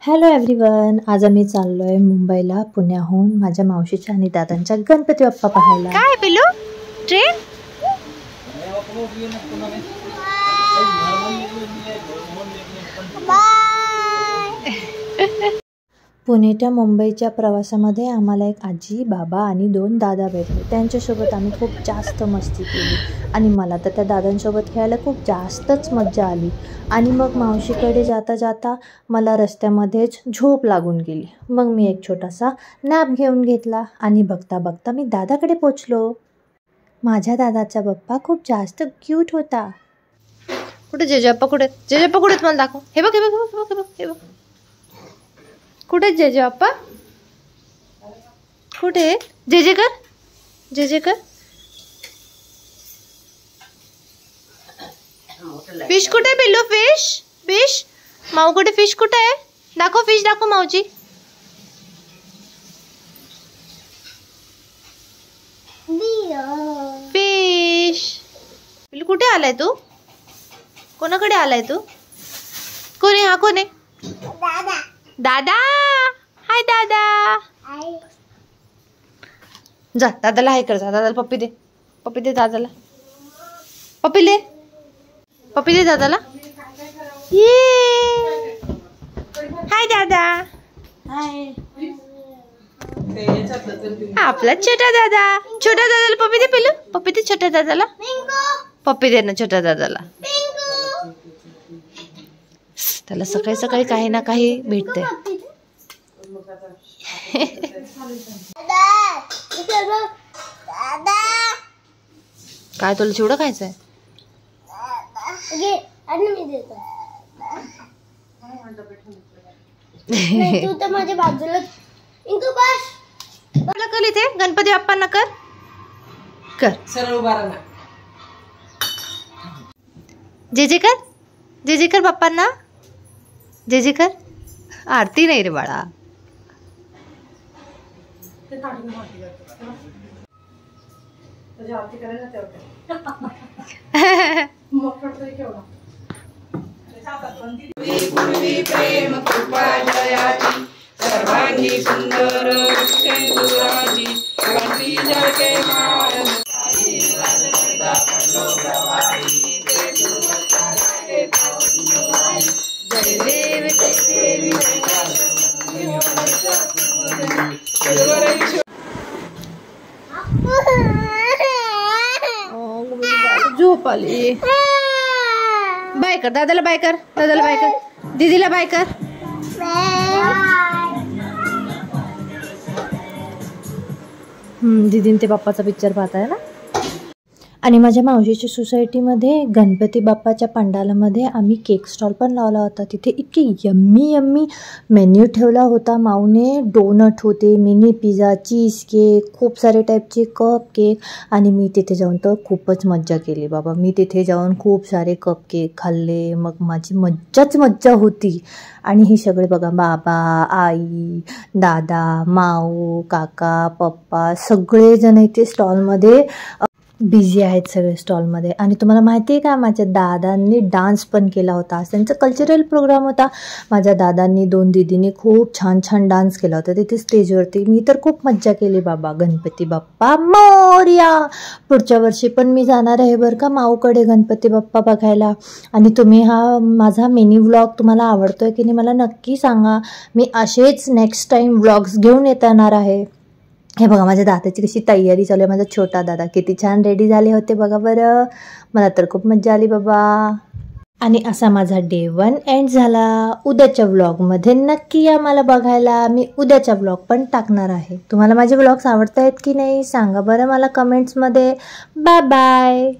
Hello everyone, आज आम्ही चाललोय मुंबईला पुण्याहून माझ्या मावशीच्या आणि दादांच्या गणपती बाप्पा पाहायला. काय पिलू ट्रेन पुणे ते मुंबईच्या प्रवासामध्ये आम्हाला एक आजी, बाबा आणि 2 दादा भेटले. त्यांच्यासोबत आम्ही खूप जास्त मस्ती केली आणि मला तर त्या दादांसोबत खेळायला खूप जास्तच मज्जा आली. आणि मग मावशीकडे जाता जाता मला रस्त्यामध्येच झोप लागून गेली. मग मी एक छोटासा नॅप घेऊन घेतला आणि बघता बघता मी दादाकडे पोचलो. माझ्या दादाचा बाप्पा खूप जास्त क्यूट होता. कुठे जेजेप्पा कुठे मला दाखव. हे बघ हे बघ हे बघ हे बघ हे बघ कुठे जेजेप्पा कुठे जे कर फिश कुठे पिल्लू फिश माऊ कुठे फिश कुठे आहे दाखव फिश दाखव माऊजी. फिश पिल्लू कुठे आलाय तू कोणाकडे आलाय तू कोण आहे हा कोण आहे दादा हाय दादा जा दादाला हाय कर जा दादाला पप्पी दे दादाला पप्पी दे दादाला ये हाय दादा हाय आपला छोटा दादाला पप्पी दे पिल्लू पप्पी दे छोट्या दादाला पप्पी दे ना छोट्या दादाला. त्याला सकाळी सकाळी काही ना काही भेटते. काय तुला चिवडा खायचंय तू तर माझ्या बाजूला कर इथे गणपती बाप्पांना कर सरळ उभा राहा. जे कर बाप्पांना जे कर. आरती नाही रे बाळा. सर्वांगी सुंदर झोप आली. बाय कर दादाला बाय कर दीदीला बाय कर. दीदीन ते बाप्पाचा पिक्चर पाहताय ना. आणि माझ्या मावशीच्या सोसायटीमध्ये गणपती बाप्पाच्या पंडालामध्ये आम्ही केक स्टॉल पण लावला होता. तिथे इतके यम्मी मेन्यू ठेवला होता माऊने. डोनट होते, मिनी पिझ्झा, चीज केक, खूप सारे टाईपचे कप केक. आणि मी तिथे जाऊन तर खूपच मज्जा केली बाबा. मी तिथे जाऊन खूप सारे कप केक खाल्ले. मग माझी मज्जा होती. आणि हे सगळे बघा बाबा, आई, दादा, माऊ, काका, पप्पा सगळेजण इथे स्टॉलमध्ये बिझी आहेत सगळे स्टॉलमध्ये. आणि तुम्हाला माहिती आहे का, माझ्या दादांनी डान्स पण केला होता. त्यांचा कल्चरल प्रोग्राम होता. माझ्या दादांनी 2 दीदींनी खूप छान डान्स केला होता तिथे स्टेजवरती. मी तर खूप मज्जा केली बाबा. गणपती बाप्पा मोरया. पुढच्या वर्षी पण मी जाणार आहे बरं का माऊकडे गणपती बाप्पा बघायला. आणि तुम्ही हा माझा मिनी व्लॉग तुम्हाला आवडतोय की नाही मला नक्की सांगा. मी असेच नेक्स्ट टाईम व्लॉग्स घेऊन येणार आहे. हे बघा माझ्या दादाची कशी तयारी चालू आहे. माझा छोटा दादा किती छान रेडी झाले होते बघा बरं. मला तर खूप मज्जा आली बाबा. आणि असा माझा डे 1 एंड झाला. उद्याच्या व्लॉगमध्ये नक्की या मला बघायला. मी उद्याचा व्लॉग पण टाकणार आहे. तुम्हाला माझे व्लॉग्स आवडत आहेत की नाही सांगा बरं मला कमेंट्समध्ये. Bye bye.